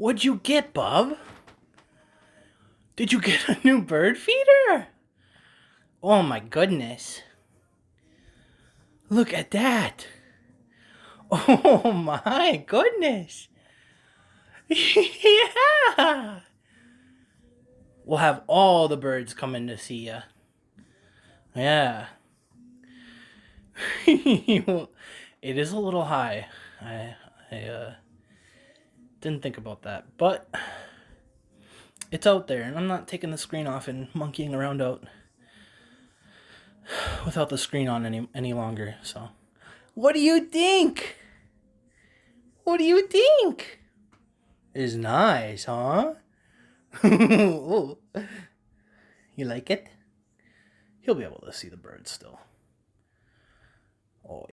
What'd you get, Bub? Did you get a new bird feeder? Oh my goodness. Look at that. Oh my goodness. Yeah. We'll have all the birds coming to see ya. Yeah. It is a little high. I didn't think about that, but it's out there, and I'm not taking the screen off and monkeying around out without the screen on any longer. So, what do you think? What do you think? It's nice, huh? Ooh. You like it? He'll be able to see the birds still.